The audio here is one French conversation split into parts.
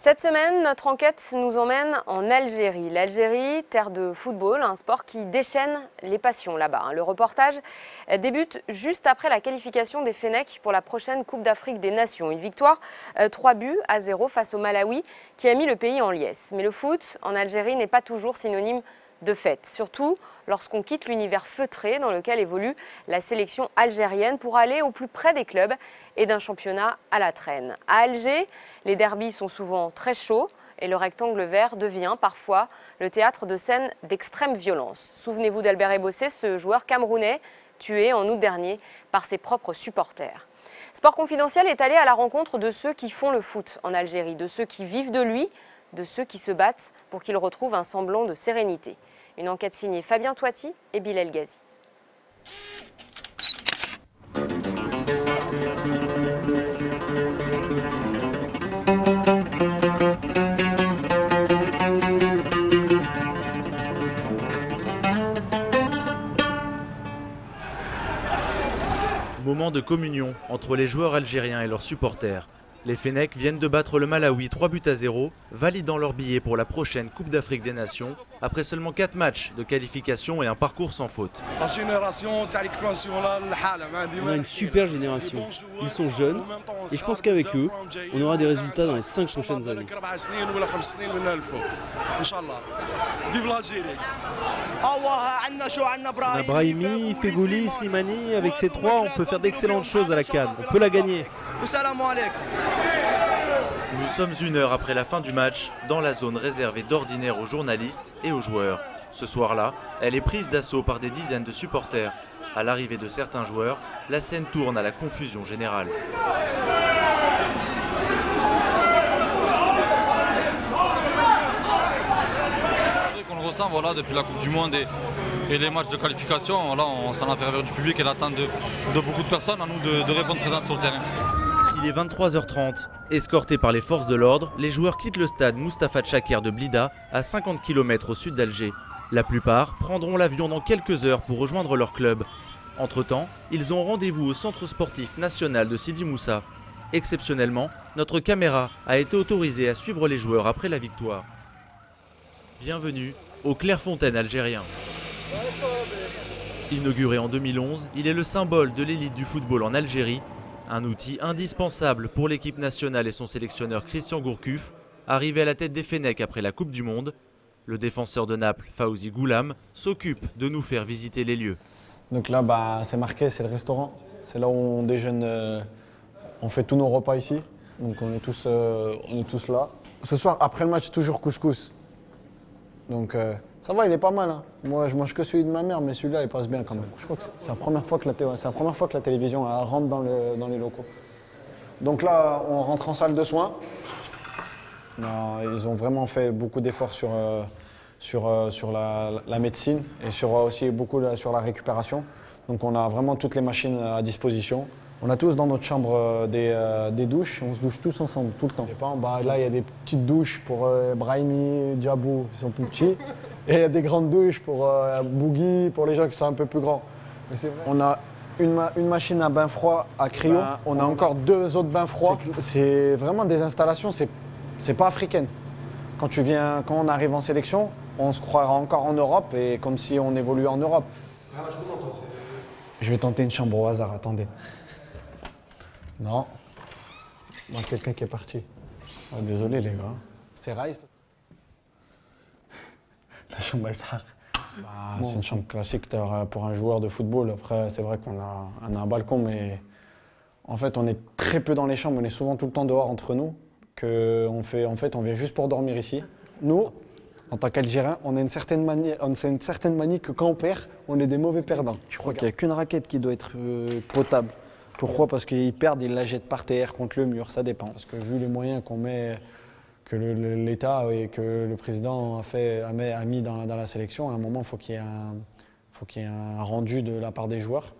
Cette semaine, notre enquête nous emmène en Algérie. L'Algérie, terre de football, un sport qui déchaîne les passions là-bas. Le reportage débute juste après la qualification des Fennecs pour la prochaine Coupe d'Afrique des Nations. Une victoire 3-0 face au Malawi qui a mis le pays en liesse. Mais le foot en Algérie n'est pas toujours synonyme de fête, surtout lorsqu'on quitte l'univers feutré dans lequel évolue la sélection algérienne pour aller au plus près des clubs et d'un championnat à la traîne. À Alger, les derbys sont souvent très chauds et le rectangle vert devient parfois le théâtre de scènes d'extrême violence. Souvenez-vous d'Albert Ebossé, ce joueur camerounais tué en août dernier par ses propres supporters. Sport Confidentiel est allé à la rencontre de ceux qui font le foot en Algérie, de ceux qui vivent de lui, de ceux qui se battent pour qu'il retrouve un semblant de sérénité. Une enquête signée Fabien Toiti et Bilal Ghazi. Moment de communion entre les joueurs algériens et leurs supporters. Les Fennecs viennent de battre le Malawi 3-0, validant leur billet pour la prochaine Coupe d'Afrique des Nations, après seulement 4 matchs de qualification et un parcours sans faute. On a une super génération, ils sont jeunes, et je pense qu'avec eux, on aura des résultats dans les 5 prochaines années. On a Brahimi, Fegouli, Slimani, avec ces trois, on peut faire d'excellentes choses à la CAN, on peut la gagner. Nous sommes 1 heure après la fin du match, dans la zone réservée d'ordinaire aux journalistes et aux joueurs. Ce soir-là, elle est prise d'assaut par des dizaines de supporters. À l'arrivée de certains joueurs, la scène tourne à la confusion générale. On le ressent depuis la Coupe du Monde et les matchs de qualification, on s'en a fait rêver du public et l'attente de beaucoup de personnes, à nous de répondre présent sur le terrain. Il est 23h30. Escortés par les forces de l'ordre, les joueurs quittent le stade Mustapha Tchaker de Blida, à 50 km au sud d'Alger. La plupart prendront l'avion dans quelques heures pour rejoindre leur club. Entre-temps, ils ont rendez-vous au centre sportif national de Sidi Moussa. Exceptionnellement, notre caméra a été autorisée à suivre les joueurs après la victoire. Bienvenue au Clairefontaine algérien. Inauguré en 2011, il est le symbole de l'élite du football en Algérie. Un outil indispensable pour l'équipe nationale et son sélectionneur Christian Gourcuff, arrivé à la tête des Fennecs après la Coupe du Monde. Le défenseur de Naples, Fawzi Goulam, s'occupe de nous faire visiter les lieux. Donc là, c'est marqué, c'est le restaurant. C'est là où on déjeune, on fait tous nos repas ici. Donc on est tous là. Ce soir, après le match, toujours couscous. Donc ça va, il est pas mal. Hein. Moi, je mange que celui de ma mère, mais celui-là, il passe bien quand même. Je crois que c'est la première fois que la télévision rentre dans les locaux. Donc là, on rentre en salle de soins. Non, ils ont vraiment fait beaucoup d'efforts sur la médecine et aussi beaucoup sur la récupération. Donc on a vraiment toutes les machines à disposition. On a tous dans notre chambre des douches, on se douche tous ensemble, tout le temps. Là, il y a des petites douches pour Brahimi, Diabou, ils sont plus petits. Et il y a des grandes douches pour Bougui, pour les gens qui sont un peu plus grands. Mais c'est vrai. On a une machine à bain froid à crayon, on a encore 2 autres bains froids. C'est vraiment des installations, c'est pas africaine. Quand on arrive en sélection, on se croira encore en Europe et comme si on évoluait en Europe. Je vais tenter une chambre au hasard, attendez. Non. Il y a quelqu'un qui est parti. Oh, désolé les gars. C'est Raïs. La chambre Ishaq. C'est une chambre classique pour un joueur de football. Après, c'est vrai qu'on a un balcon, mais en fait, on est très peu dans les chambres. On est souvent tout le temps dehors entre nous. On vient juste pour dormir ici. Nous, en tant qu'Algériens, on a une certaine manie que quand on perd, on est des mauvais perdants. Je crois qu'il n'y a qu'une raquette qui doit être potable. Pourquoi? Parce qu'ils perdent, ils la jettent par terre, contre le mur, ça dépend. Parce que vu les moyens que l'État et que le président a mis dans la sélection, à un moment, il faut qu'il y ait un rendu de la part des joueurs.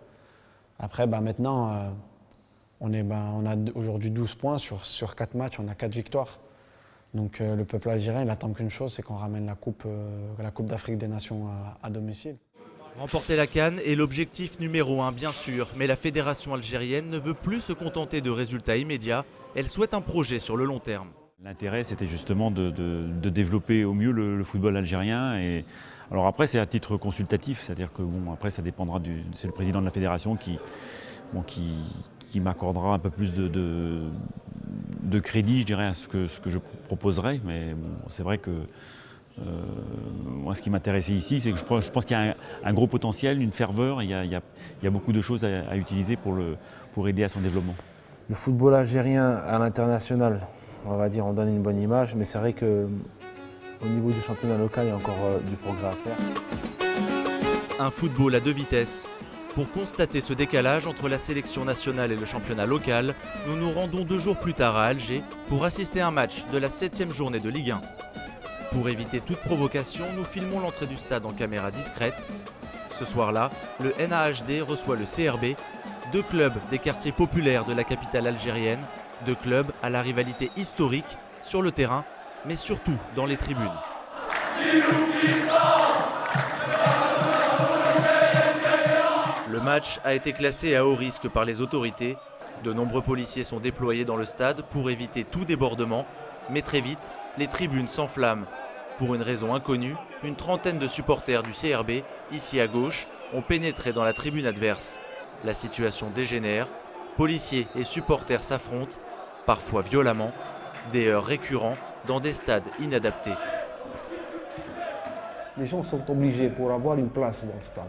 Après, maintenant, on a aujourd'hui 12 points sur 4 matchs, on a 4 victoires. Donc le peuple algérien, il attend qu'une chose, c'est qu'on ramène la Coupe d'Afrique des Nations à domicile. Remporter la CAN est l'objectif numéro 1 bien sûr, mais la fédération algérienne ne veut plus se contenter de résultats immédiats, elle souhaite un projet sur le long terme. L'intérêt, c'était justement de développer au mieux le football algérien. Et alors après, c'est à titre consultatif, c'est-à-dire que bon, après, ça dépendra c'est le président de la fédération qui m'accordera un peu plus de crédit, je dirais, à ce que je proposerai. Mais bon, c'est vrai que moi, ce qui m'intéressait ici, c'est que je pense qu'il y a un gros potentiel, une ferveur. Il y a beaucoup de choses à utiliser pour aider à son développement. Le football algérien à l'international, on va dire, on donne une bonne image, mais c'est vrai qu'au niveau du championnat local, il y a encore du progrès à faire. Un football à deux vitesses. Pour constater ce décalage entre la sélection nationale et le championnat local, nous nous rendons 2 jours plus tard à Alger pour assister à un match de la 7e journée de Ligue 1. Pour éviter toute provocation, nous filmons l'entrée du stade en caméra discrète. Ce soir-là, le NAHD reçoit le CRB, 2 clubs des quartiers populaires de la capitale algérienne, 2 clubs à la rivalité historique sur le terrain, mais surtout dans les tribunes. Le match a été classé à haut risque par les autorités. De nombreux policiers sont déployés dans le stade pour éviter tout débordement, mais très vite, les tribunes s'enflamment. Pour une raison inconnue, une trentaine de supporters du CRB, ici à gauche, ont pénétré dans la tribune adverse. La situation dégénère, policiers et supporters s'affrontent, parfois violemment, des heurts récurrents dans des stades inadaptés. Les gens sont obligés, pour avoir une place dans le stade,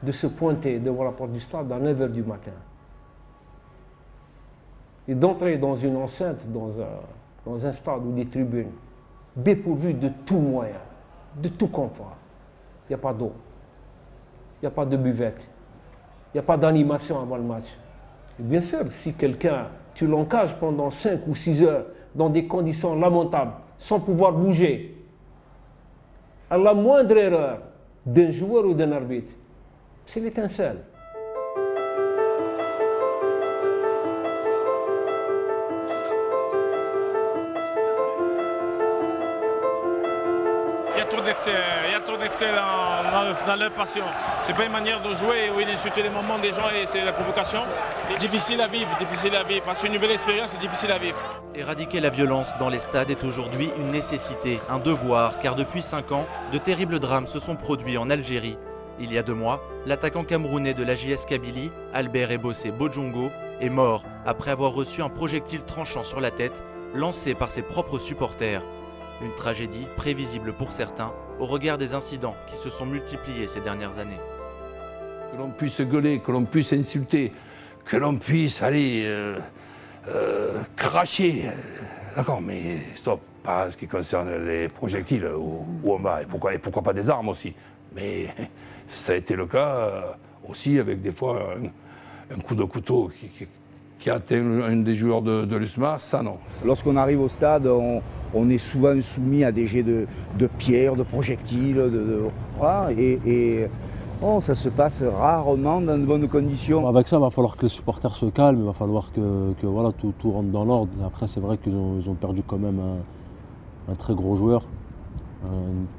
de se pointer devant la porte du stade à 9 h du matin. Et d'entrer dans une enceinte, dans un stade ou des tribunes, dépourvues de tout moyen, de tout confort. Il n'y a pas d'eau, il n'y a pas de buvette, il n'y a pas d'animation avant le match. Et bien sûr, si quelqu'un, tu l'encages pendant 5 ou 6 heures dans des conditions lamentables, sans pouvoir bouger, à la moindre erreur d'un joueur ou d'un arbitre, c'est l'étincelle. Il y a trop d'excès dans leur passion. Ce n'est pas une manière de jouer où il insulte les moments des gens et c'est la provocation. Difficile à vivre, parce qu'une nouvelle expérience est difficile à vivre. Éradiquer la violence dans les stades est aujourd'hui une nécessité, un devoir, car depuis 5 ans, de terribles drames se sont produits en Algérie. Il y a 2 mois, l'attaquant camerounais de la JS Kabylie, Albert Ebossé Bodjongo, est mort après avoir reçu un projectile tranchant sur la tête, lancé par ses propres supporters. Une tragédie prévisible pour certains, au regard des incidents qui se sont multipliés ces dernières années. Que l'on puisse gueuler, que l'on puisse insulter, que l'on puisse aller cracher. D'accord, mais stop, pas en ce qui concerne les projectiles où on va, et pourquoi pas des armes aussi. Mais ça a été le cas aussi avec des fois un coup de couteau qui atteint un des joueurs de l'USMA, ça non. Lorsqu'on arrive au stade, on est souvent soumis à des jets de pierres, de projectiles, voilà, ça se passe rarement dans de bonnes conditions. Avec ça, il va falloir que les supporters se calment, il va falloir que voilà, tout rentre dans l'ordre. Après, c'est vrai qu'ils ont perdu quand même un très gros joueur,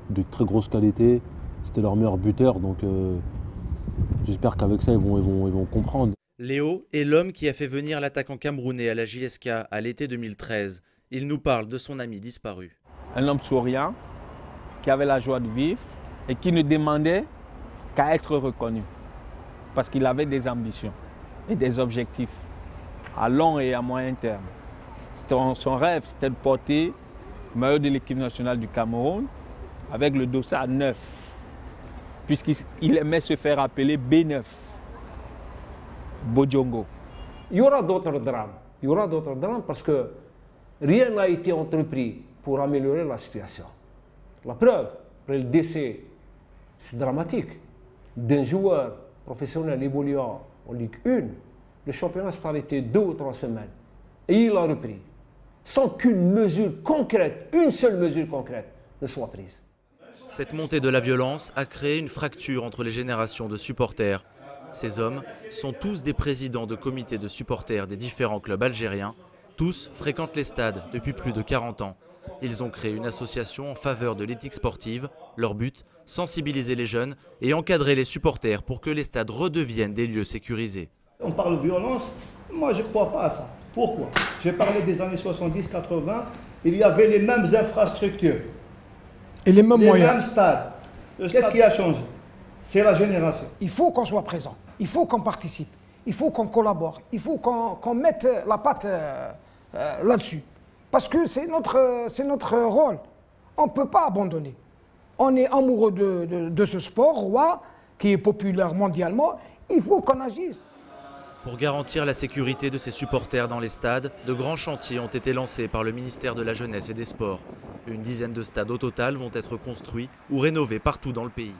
de très grosse qualité. C'était leur meilleur buteur, donc j'espère qu'avec ça, ils vont comprendre. Léo est l'homme qui a fait venir l'attaquant camerounais à la JSK à l'été 2013. Il nous parle de son ami disparu. Un homme souriant, qui avait la joie de vivre et qui ne demandait qu'à être reconnu. Parce qu'il avait des ambitions et des objectifs à long et à moyen terme. Son rêve, c'était de porter le maillot de l'équipe nationale du Cameroun avec le dossard 9. Puisqu'il aimait se faire appeler B9. Bodjongo. Il y aura d'autres drames parce que rien n'a été entrepris pour améliorer la situation. La preuve, après le décès, c'est dramatique, d'un joueur professionnel évoluant en Ligue 1, le championnat s'est arrêté 2 ou 3 semaines. Et il a repris, sans qu'une mesure concrète, une seule mesure concrète, ne soit prise. Cette montée de la violence a créé une fracture entre les générations de supporters. Ces hommes sont tous des présidents de comités de supporters des différents clubs algériens. Tous fréquentent les stades depuis plus de 40 ans. Ils ont créé une association en faveur de l'éthique sportive. Leur but, sensibiliser les jeunes et encadrer les supporters pour que les stades redeviennent des lieux sécurisés. On parle de violence, moi je ne crois pas à ça. Pourquoi? J'ai parlé des années 70-80, il y avait les mêmes infrastructures. Et les mêmes moyens. Les mêmes stades. Qu'est-ce qui a changé? C'est la génération. Il faut qu'on soit présent, il faut qu'on participe, il faut qu'on collabore, il faut qu'on mette la patte là-dessus. Parce que c'est notre rôle. On ne peut pas abandonner. On est amoureux de ce sport roi qui est populaire mondialement. Il faut qu'on agisse. Pour garantir la sécurité de ses supporters dans les stades, de grands chantiers ont été lancés par le ministère de la Jeunesse et des Sports. Une dizaine de stades au total vont être construits ou rénovés partout dans le pays.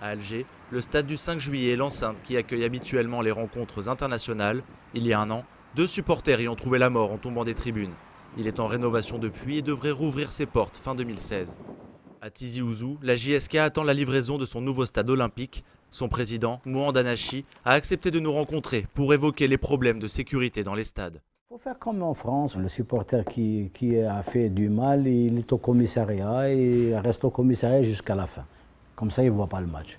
À Alger, le stade du 5 juillet est l'enceinte qui accueille habituellement les rencontres internationales. Il y a un an, 2 supporters y ont trouvé la mort en tombant des tribunes. Il est en rénovation depuis et devrait rouvrir ses portes fin 2016. À Tizi Ouzou, la JSK attend la livraison de son nouveau stade olympique. Son président, Mouhand Anachi, a accepté de nous rencontrer pour évoquer les problèmes de sécurité dans les stades. Il faut faire comme en France. Le supporter qui a fait du mal, il est au commissariat et il reste au commissariat jusqu'à la fin. Comme ça, il ne voit pas le match.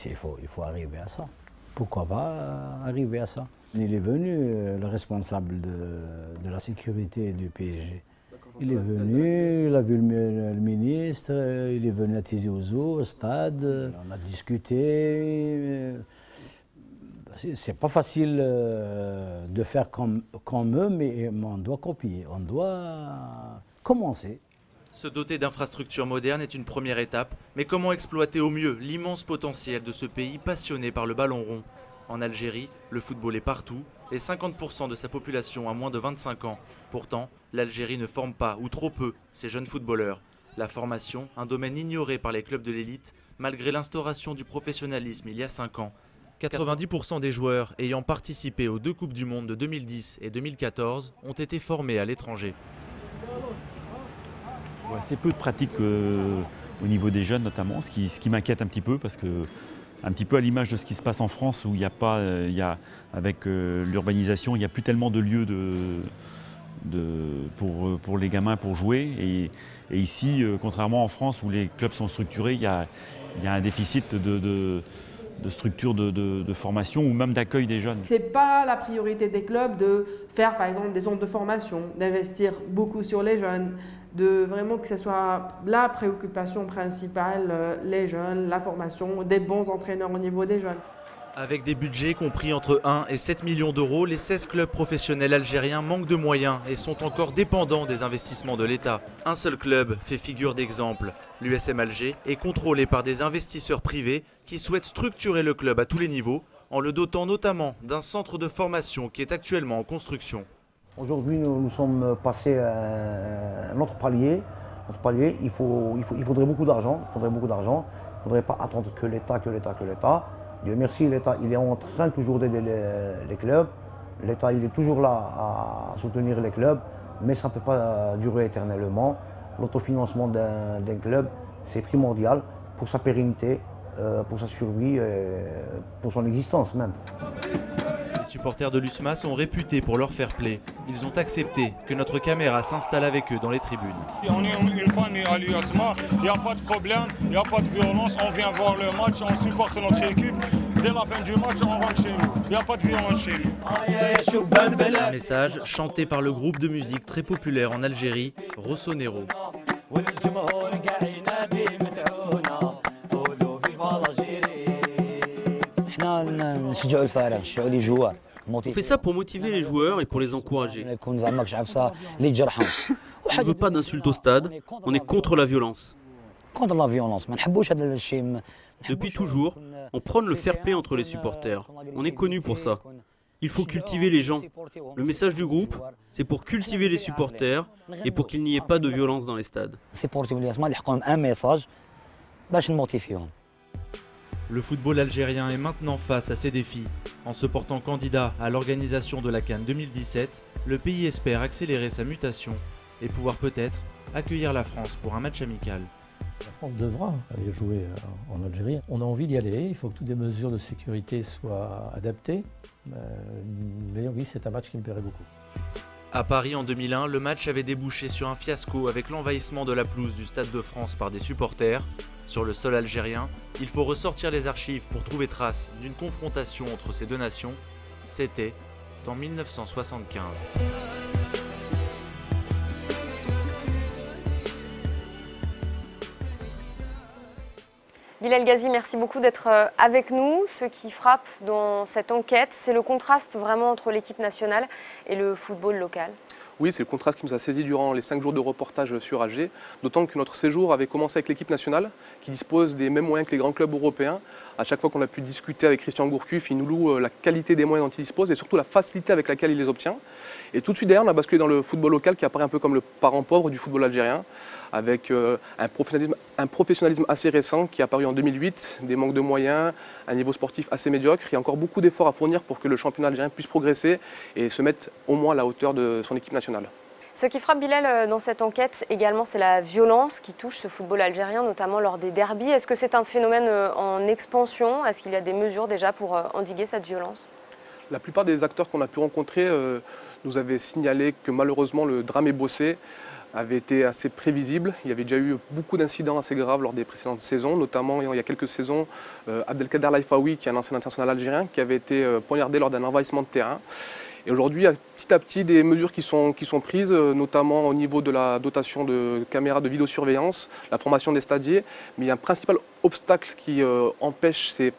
Il faut arriver à ça. Pourquoi pas arriver à ça? Il est venu, le responsable de la sécurité du PSG. Il est venu, il a vu le ministre, il est venu à Tizi Ouzou, au stade, on a discuté. C'est pas facile de faire comme eux, mais on doit copier, on doit commencer. Se doter d'infrastructures modernes est une première étape, mais comment exploiter au mieux l'immense potentiel de ce pays passionné par le ballon rond? En Algérie, le football est partout et 50% de sa population a moins de 25 ans. Pourtant, l'Algérie ne forme pas, ou trop peu, ces jeunes footballeurs. La formation, un domaine ignoré par les clubs de l'élite, malgré l'instauration du professionnalisme il y a 5 ans. 90% des joueurs ayant participé aux 2 Coupes du Monde de 2010 et 2014 ont été formés à l'étranger. Ouais, c'est peu de pratique au niveau des jeunes notamment, ce qui m'inquiète un petit peu parce que un petit peu à l'image de ce qui se passe en France où il n'y a pas, avec l'urbanisation, il n'y a plus tellement de lieux pour les gamins pour jouer. Et ici, contrairement en France où les clubs sont structurés, il y a un déficit de structures de formation ou même d'accueil des jeunes. Ce n'est pas la priorité des clubs de faire par exemple des centres de formation, d'investir beaucoup sur les jeunes, de vraiment que ce soit la préoccupation principale, les jeunes, la formation, des bons entraîneurs au niveau des jeunes. Avec des budgets compris entre 1 et 7 millions d'euros, les 16 clubs professionnels algériens manquent de moyens et sont encore dépendants des investissements de l'État. Un seul club fait figure d'exemple. L'USM Alger est contrôlé par des investisseurs privés qui souhaitent structurer le club à tous les niveaux, en le dotant notamment d'un centre de formation qui est actuellement en construction. Aujourd'hui, nous sommes passés à un autre palier. Il faudrait beaucoup d'argent. Il ne faudrait pas attendre que l'État. Dieu merci, l'État il est en train toujours d'aider les clubs. L'État il est toujours là à soutenir les clubs, mais ça ne peut pas durer éternellement. L'autofinancement d'un club, c'est primordial pour sa pérennité, pour sa survie, pour son existence même. Les supporters de l'USMA sont réputés pour leur fair play. Ils ont accepté que notre caméra s'installe avec eux dans les tribunes. On est une famille à l'USMA, il n'y a pas de problème, il n'y a pas de violence, on vient voir le match, on supporte notre équipe. Dès la fin du match, on rentre chez nous. Il n'y a pas de violence chez nous. Un message chanté par le groupe de musique très populaire en Algérie, Rossonero. On fait ça pour motiver les joueurs et pour les encourager. On ne veut pas d'insultes au stade, on est contre la violence. Depuis toujours, on prône le fair play entre les supporters. On est connu pour ça. Il faut cultiver les gens. Le message du groupe, c'est pour cultiver les supporters et pour qu'il n'y ait pas de violence dans les stades. Le football algérien est maintenant face à ces défis. En se portant candidat à l'organisation de la CAN 2017, le pays espère accélérer sa mutation et pouvoir peut-être accueillir la France pour un match amical. La France devra aller jouer en Algérie. On a envie d'y aller, il faut que toutes les mesures de sécurité soient adaptées. Mais oui, c'est un match qui me plairait beaucoup. À Paris en 2001, le match avait débouché sur un fiasco avec l'envahissement de la pelouse du Stade de France par des supporters. Sur le sol algérien, il faut ressortir les archives pour trouver trace d'une confrontation entre ces deux nations. C'était en 1975. Bilal Ghazi, merci beaucoup d'être avec nous. Ce qui frappe dans cette enquête, c'est le contraste vraiment entre l'équipe nationale et le football local. Oui, c'est le contraste qui nous a saisi durant les 5 jours de reportage sur Alger, d'autant que notre séjour avait commencé avec l'équipe nationale, qui dispose des mêmes moyens que les grands clubs européens. À chaque fois qu'on a pu discuter avec Christian Gourcuff, il nous loue la qualité des moyens dont il dispose et surtout la facilité avec laquelle il les obtient. Et tout de suite derrière, on a basculé dans le football local qui apparaît un peu comme le parent pauvre du football algérien, avec un professionnalisme assez récent qui est apparu en 2008, des manques de moyens, un niveau sportif assez médiocre. Il y a encore beaucoup d'efforts à fournir pour que le championnat algérien puisse progresser et se mettre au moins à la hauteur de son équipe nationale. Ce qui frappe Bilal dans cette enquête également, c'est la violence qui touche ce football algérien, notamment lors des derbys. Est-ce que c'est un phénomène en expansion? Est-ce qu'il y a des mesures déjà pour endiguer cette violence? La plupart des acteurs qu'on a pu rencontrer nous avaient signalé que malheureusement le drame Ebossé avait été assez prévisible. Il y avait déjà eu beaucoup d'incidents assez graves lors des précédentes saisons, notamment il y a quelques saisons, Abdelkader Laifaoui, qui est un ancien international algérien, qui avait été poignardé lors d'un envahissement de terrain. Et aujourd'hui, petit à petit, des mesures qui sont prises, notamment au niveau de la dotation de caméras de vidéosurveillance, la formation des stadiers. Mais il y a un principal obstacle qui empêche ces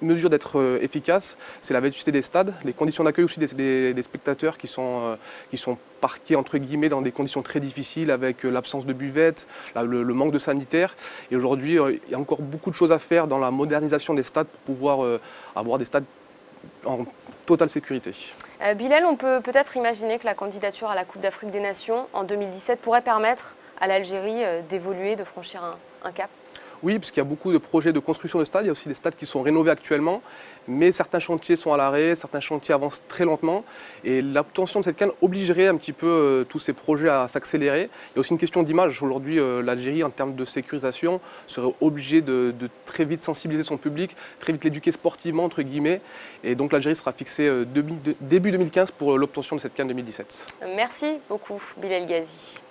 mesures d'être efficaces, c'est la vétusté des stades, les conditions d'accueil aussi des spectateurs qui sont parqués entre guillemets dans des conditions très difficiles avec l'absence de buvette, le manque de sanitaire. Et aujourd'hui, il y a encore beaucoup de choses à faire dans la modernisation des stades pour pouvoir avoir des stades en totale sécurité. Bilal, on peut peut-être imaginer que la candidature à la Coupe d'Afrique des Nations en 2017 pourrait permettre à l'Algérie d'évoluer, de franchir un cap? Oui, parce qu'il y a beaucoup de projets de construction de stades, il y a aussi des stades qui sont rénovés actuellement, mais certains chantiers sont à l'arrêt, certains chantiers avancent très lentement, et l'obtention de cette CAN obligerait un petit peu tous ces projets à s'accélérer. Il y a aussi une question d'image. Aujourd'hui, l'Algérie, en termes de sécurisation, serait obligée de très vite sensibiliser son public, très vite l'éduquer sportivement, entre guillemets, et donc l'Algérie sera fixée début 2015 pour l'obtention de cette CAN 2017. Merci beaucoup, Bilal Ghazi.